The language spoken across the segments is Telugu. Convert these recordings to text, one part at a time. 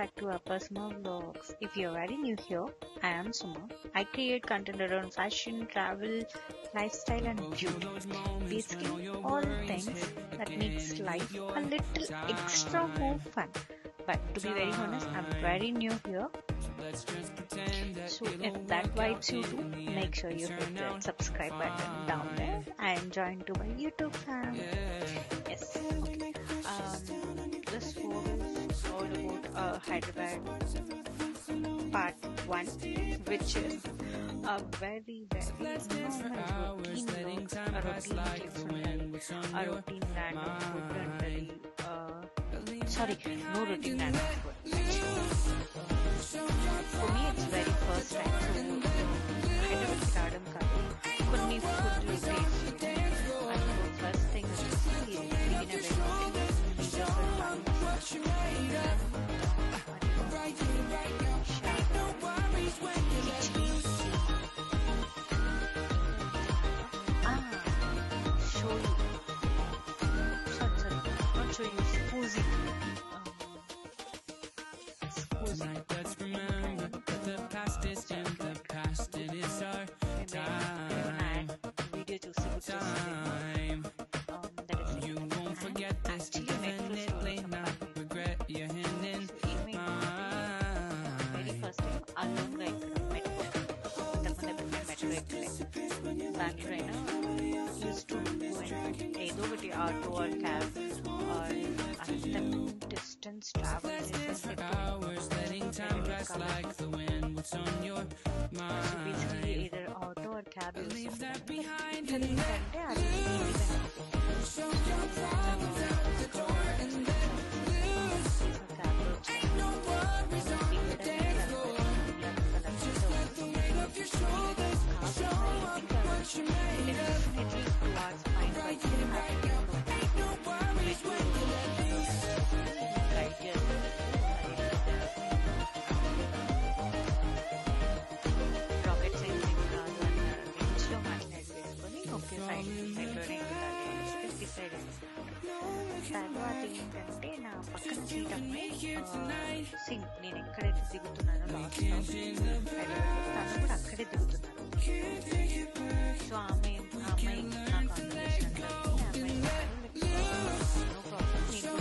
back to our personal vlogs. If you're very new here, I am Suma. I create content around fashion, travel, lifestyle and beauty. Basically all things that makes life a little extra more fun. But to be very honest, I'm very new here. So if that vibes you too, make sure you hit the subscribe button down there and join to my YouTube channel. Yes. Okay. This vlog is all about Hyderabad part 1, which is a very normal routine vlog, a routine clips and a routine random food and sorry, no routine random food. For me, it's very first time. So Hyderabad stardom kaadu. కొన్ని food taste. And first thing is begin a very show you. Sorry, not show you. Suppose it. Let's remember that the past is in the past. It is our time. You won't forget this. Definitely not regret your hand in mine. Very first time alone used to go in either with the auto or cab or distance travel. Hours letting time pass like the wind. What's on your mind? So basically either auto or cab. Leave that behind. తర్వాత ఏంటంటే నా పక్కన సీట్ అమ్మాయి సింగ్ నేను ఎక్కడైతే దిగుతున్నానో లాస్ట్ తను కూడా అక్కడే దిగుతున్నాను. సో ఆమె అమ్మాయి నాకు కాంబినేషన్ నో ప్రాబ్లం, నేను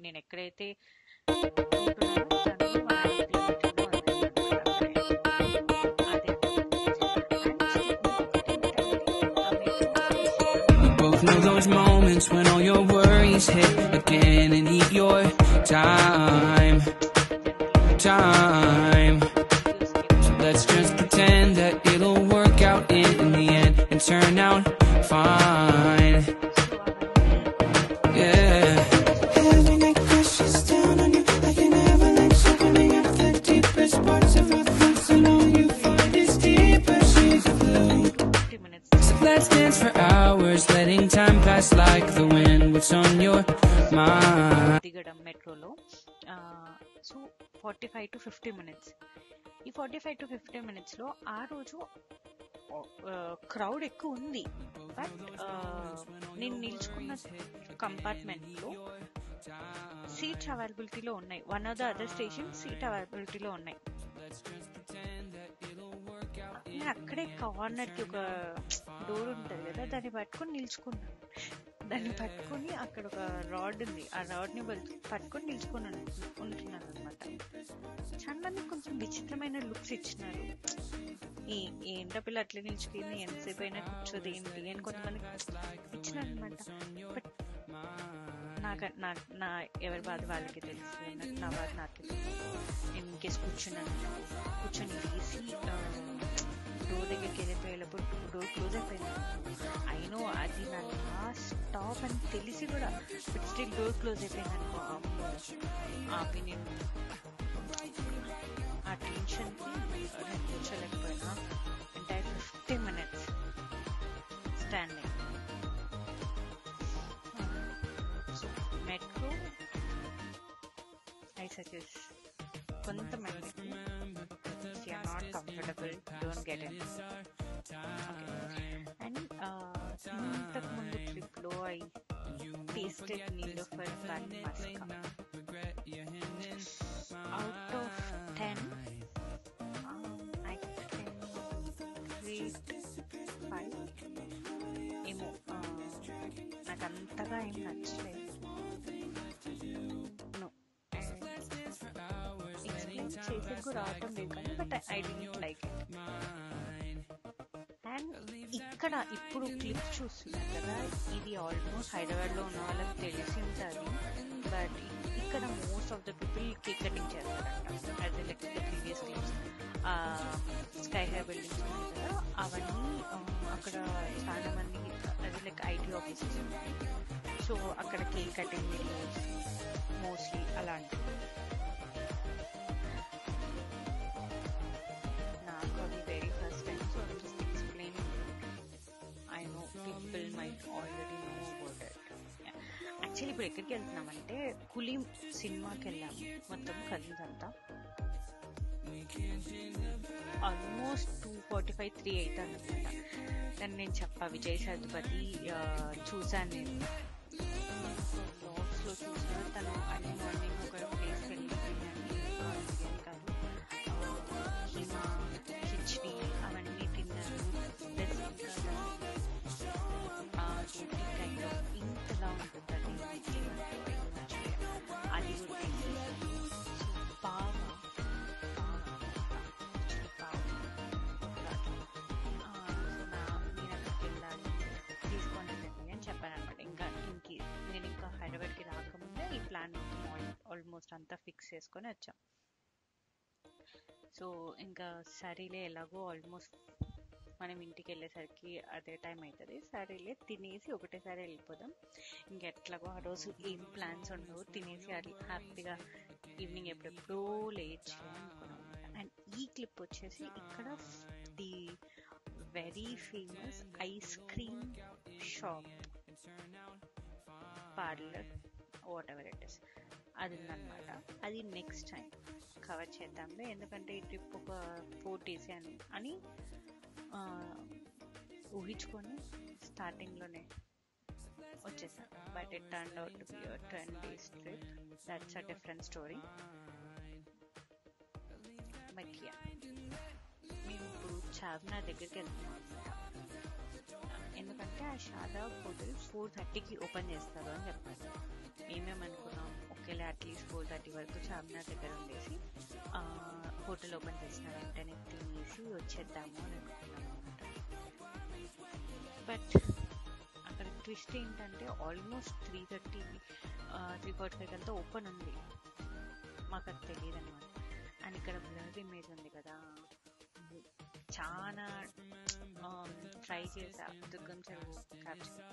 నేను ఎక్కడైతే Know those moments when all your worries hit again and eat your time. So let's just pretend that it'll work out in the end and turn out fine. Yeah. Having my crushes down on you like an avalanche, opening up the deepest parts of our thoughts, and all you find is deeper shades of blue. So let's dance for hours, letting time pass like the wind. What's on your mind? దిగడం మెట్రోలో. So 45 to 50 minutes. ఈ 45 to 50 minutes లో ఆ రోజు క్రౌడ్ ఎక్కువ ఉంది. బట్ నేను నిల్చుకున్న కంపార్ట్మెంట్లో సీట్స్ అవైలబిలిటీలో ఉన్నాయి. One of the other station seat అవైలబిలిటీలో ఉన్నాయి. నేను అక్కడే కార్నర్కి ఒక డోర్ ఉంటుంది కదా, దాన్ని పట్టుకొని నిల్చుకున్నాను. దాన్ని పట్టుకొని అక్కడ ఒక రాడ్ ఉంది, ఆ రాడ్ని పట్టుకొని నిల్చుకొని ఉంటున్నాను అనమాట. చాలా మంది కొంచెం విచిత్రమైన లుక్స్ ఇచ్చినారు. ఏంటో పిల్ల అట్లా నిల్చుకుంది, ఎంతసేపు అయినా కూర్చోది ఏంటి అని కొంతమంది ఇచ్చినారు అనమాట. బట్ నా ఎవరి బాధ వాళ్ళకి తెలుసు, నా బాధ నాకు తెలుసు. నేను ఇన్కేస్ కూర్చొని తీసి డోర్ దగ్గరికి వెళ్ళిపోయేటప్పుడు డోర్ క్లోజ్ అయిపోయింది. అయినో అది నా లాస్ట్ స్టాప్ అని తెలిసి కూడా బట్ స్టిల్ డోర్ క్లోజ్ అయిపోయింది అనుకో. అమ్మో ఆపి నేను ఆ టెన్షన్కి నేను కూర్చోలేకపోయినా. Entire 15 minutes standing. So metro I suggest కొంతమందికి if you are not comfortable, don't get in. Okay. And ఇంతకు ముందు ట్రిప్లో I tasted Neelofer bun maska. Out of 10, I can rate 5. ఏమో నాకు అంతగా ఏం నచ్చలేదు. చేసేది కూడా రావటం లేదు కానీ but I didn't like it. And ఇక్కడ ఇప్పుడు క్లిప్ చూస్తున్నారు కదా, ఇది ఆల్మోస్ట్ హైదరాబాద్లో ఉన్న వాళ్ళకి తెలిసి ఉంటుంది. బట్ ఇక్కడ most of the people cake cutting చేస్తారంట. As like the previous clips sky high buildings ఉన్నాయి కదా, అవన్నీ అక్కడ చాలా మంది అది లైక్ ఐటీ ఆఫీసెస్ ఉన్నాయి. సో అక్కడ కేక్ కటింగ్ వీడియోస్ మోస్ట్లీ అలాంటివి. నాకు అది very first time, so I'm just explaining. I know people might already know about it. Actually ఇప్పుడు ఎక్కడికి వెళ్తున్నామంటే కులి సినిమాకి వెళ్ళాము మొత్తం కజిన్స్ అంతా. ఆల్మోస్ట్ 2:45-3 అవుతుంది అనమాట. దాన్ని నేను చెప్పా విజయ్ సేతుపతి చూశాను నేను బ్లాగ్స్లో చూసాను. తను అర్లీ మార్నింగ్ ఒక ప్లేస్కి వెళ్ళి బిర్యానీ కాదు కీమా కిచిడి అవన్నీ తిన్నాను. ప్లస్ ఇంకా రోటీ కైండ్ ఆఫ్ ఇంతలా ఉంటుంది అది కూడా తిన్నాను. బాగా హైదరాబాద్కి రాకముందే ఈ ప్లాన్ ఆల్మోస్ట్ అంతా ఫిక్స్ చేసుకొని వచ్చాం. సో ఇంకా సరేలే ఎలాగో ఆల్మోస్ట్ మనం ఇంటికి వెళ్ళేసరికి అదే టైం అవుతుంది. సరేలే తినేసి ఒకటేసారి వెళ్ళిపోదాం. ఇంకెట్లాగో ఆ రోజు ఏం ప్లాన్స్ ఉండవు, తినేసి హ్యాపీగా ఈవినింగ్ ఎప్పుడెప్పుడో లేట్ చేయాలనుకున్నాం. అండ్ ఈ క్లిప్ వచ్చేసి ఇక్కడ the very famous ice cream shop parlour what ever it is అది ఉందన్నమాట. అది నెక్స్ట్ టైం కవర్ చేద్దాంలే, ఎందుకంటే ఈ ట్రిప్ ఒక 4 days అని ఊహించుకొని స్టార్టింగ్లోనే వచ్చేసాం. But it turned out to be 10 days trip. That's a different story. But yeah, మేము ఇప్పుడు చార్మినార్ దగ్గరికి వెళ్తున్నాం అనమాట. ఎందుకంటే ఆ షాదాబ్ హోటల్ 4:30కి ఓపెన్ చేస్తారు అని చెప్పారు. మేమేమనుకున్నాం ఒకేలా అట్లీస్ట్ 4:30 వరకు చార్మినార్ దగ్గర ఉండేసి హోటల్ ఓపెన్ చేసిన వెంటనే తినేసి వచ్చేద్దాము అని అనుకున్నాం అనమాట. బట్ అక్కడ ట్విస్ట్ ఏంటంటే ఆల్మోస్ట్ 3:45 అంతా ఓపెన్ ఉంది. మాకు అది తెలియదు అనమాట. అండ్ ఇక్కడ బ్లర్ ఇమేజ్ ఉంది కదా, చాలా ట్రై చేసా దుర్గం చెరువు క్యాప్చర్.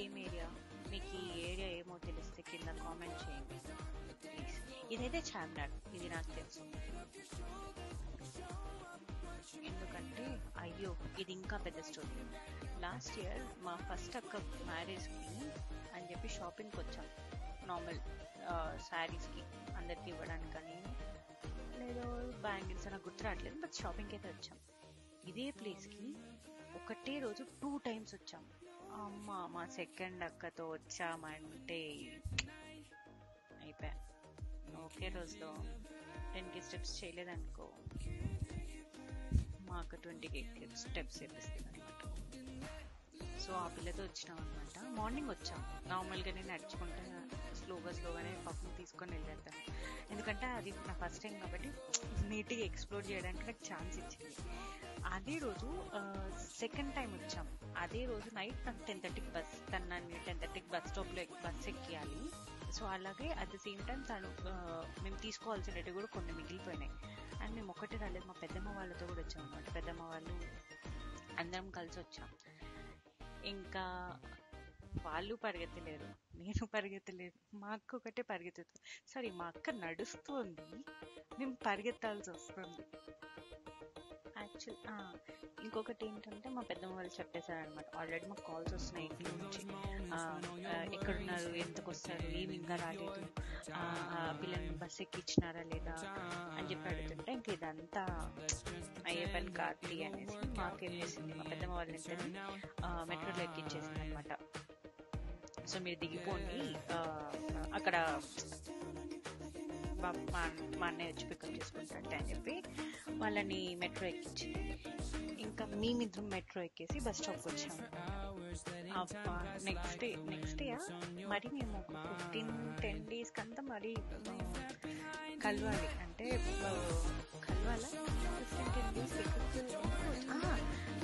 ఏం ఏరియా, మీకు ఈ ఏరియా ఏమో తెలిస్తే కింద కామెంట్ చేయండి ప్లీజ్. ఇదైతే చార్మినార్, ఇది నాకు తెలుసు. ఎందుకంటే అయ్యో ఇది ఇంకా పెద్ద స్టోరీ. లాస్ట్ ఇయర్ మా ఫస్ట్ అక్క మ్యారేజ్కి అని చెప్పి షాపింగ్కి వచ్చాం. నార్మల్ శారీస్కి అందరికి ఇవ్వడానికి అని, లేదో బ్యాంగిల్స్ నాకు గుర్తు రావట్లేదు, బట్ షాపింగ్కి అయితే వచ్చాం. ఇదే ప్లేస్కి ఒకటే రోజు 2 times వచ్చాం. అమ్మ మా సెకండ్ అక్కతో వచ్చామంటే అయిపోయా. ఒకే రోజులో 10K స్టెప్స్ చేయలేదనుకో మాకు 20K స్టెప్స్ వేపిస్తుంది అనమాట. సో ఆ పిల్లతో వచ్చినాం అనమాట. మార్నింగ్ వచ్చాం, నార్మల్గానే నడుచుకుంటా స్లోగానే పాపం తీసుకొని వెళ్ళేద్దాం, ఎందుకంటే అది నా ఫస్ట్ టైం కాబట్టి నీట్గా ఎక్స్ప్లోర్ చేయడానికి నాకు ఛాన్స్ ఇచ్చింది. అదే రోజు సెకండ్ టైం వచ్చాం. అదే రోజు నైట్ నాకు 10:30కి బస్, నన్ను 10:30కి బస్ స్టాప్లో బస్ ఎక్కియాలి. సో అలాగే అట్ ద సేమ్ టైం తను మేము తీసుకోవాల్సినవి కూడా కొన్ని మిగిలిపోయినాయి. అండ్ మేము ఒక్కటే రాలేదు, మా పెద్దమ్మ వాళ్ళతో కూడా వచ్చాం అనమాట. పెద్దమ్మ వాళ్ళు అందరం కలిసి వచ్చాం. ఇంకా వాళ్ళు పరిగెత్తలేరు, నేను పరిగెత్తలేదు, మా అక్క ఒకటే పరిగెత్తుతుంది. సారీ, మా అక్క నడుస్తుంది, మేము పరిగెత్తాల్సి వస్తుంది. యాక్చువల్ ఇంకొకటి ఏంటంటే మా పెద్దమ్మ వాళ్ళు చెప్పేశారనమాట, ఆల్రెడీ మాకు కాల్స్ వస్తున్నాయి ఇంటి నుంచి, ఎక్కడున్నారు, ఎంతకు వస్తారు, ఏమి ఇంకా రాలేదు, పిల్లల్ని బస్ ఎక్కించినారా లేదా అని చెప్పి అడుగుతుంటే ఇంక ఇదంతా అయ్యే పని కాదు అనేసి మాకేం చేసింది, మా పెద్దమ్మ వాళ్ళని మెట్రోలో ఎక్కించేసింది అనమాట. సో మీరు దిగిపోండి, అక్కడ మా అన్నయ్య వచ్చి పికప్ చేసుకుంటాంటే అని చెప్పి వాళ్ళని మెట్రో ఎక్కించింది. ఇంకా మేమిద్దరం మెట్రో ఎక్కేసి బస్ స్టాప్కి వచ్చాము. నెక్స్ట్ డే మరి మేము 10 days కంతా మరి కలవాలి, అంటే కలవాలా 10 days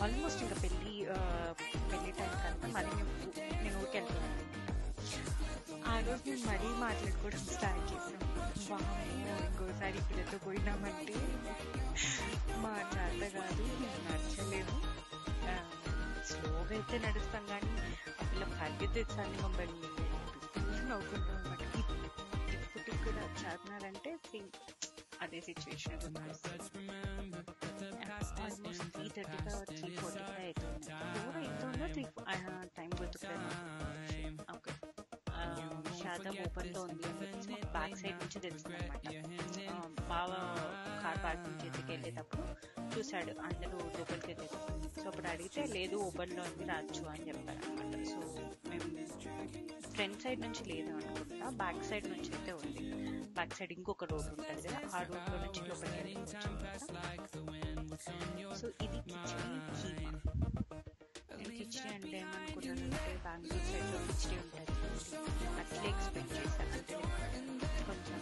ఆల్మోస్ట్ ఇంకా పెళ్ళి టైం కంతా మరి నేను ఊరికి వెళ్తున్నాను. ఆ రోజు మేము మరీ మాట్లాడుకోవడం స్టార్ట్ చేసాం. ఇంకోసారి పిల్లతో పోయినామంటే మా చేత కాదు, మేము నడచలేము, స్లోగా అయితే నడుస్తాం కానీ ఆ పిల్ల పరిగెత్తేసాన్ని మమ్మల్ని నవ్వుకుంటాం అనమాట. ఇప్పటికి కూడా చేస్తున్నారంటే అదే సిచ్యువేషన్. ఆల్మోస్ట్ 3:30 3:45 అవుతుంది. ఎంత ఉందో టైం గుర్తులేదు. ఓకే, శాతం ఓపెన్లో ఉంది అని చెప్పేసి మాకు బ్యాక్ సైడ్ నుంచి తెలుస్తుంది అనమాట. బావ కార్ పార్కింగ్ చేతికి వెళ్ళేటప్పుడు చూశాడు అందరూ లోపలికి వెళ్ళేటప్పుడు. సో అప్పుడు అడిగితే లేదు ఓపెన్లో ఉంది రాచ్చు అని చెప్పారు అనమాట. సో మేము ఫ్రంట్ సైడ్ నుంచి లేదు అనుకుంటా, బ్యాక్ సైడ్ నుంచి అయితే ఉంది. బ్యాక్ సైడ్ ఇంకొక రోడ్ ఉంటుంది కదా, ఆ రోడ్లో నుంచి లోపలికి వెళ్ళవచ్చు. సో ఇది కిచెడీ అంటే ఏమనుకుంటానంటే బెంగళూరు సైడ్లో కిచెడీ ఉంటుంది, అట్లే ఎక్స్పెక్ట్ చేశాను, అంటే కొంచెం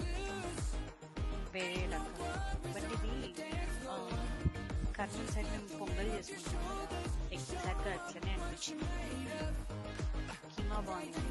వేరే రకం. బట్ ఇది కర్నూలు సైడ్ మేము పొంగల్ చేసుకుంటాం కదా, ఎగ్జాక్ట్గా అట్లనే అనిపించింది. కీమా బాగుంది.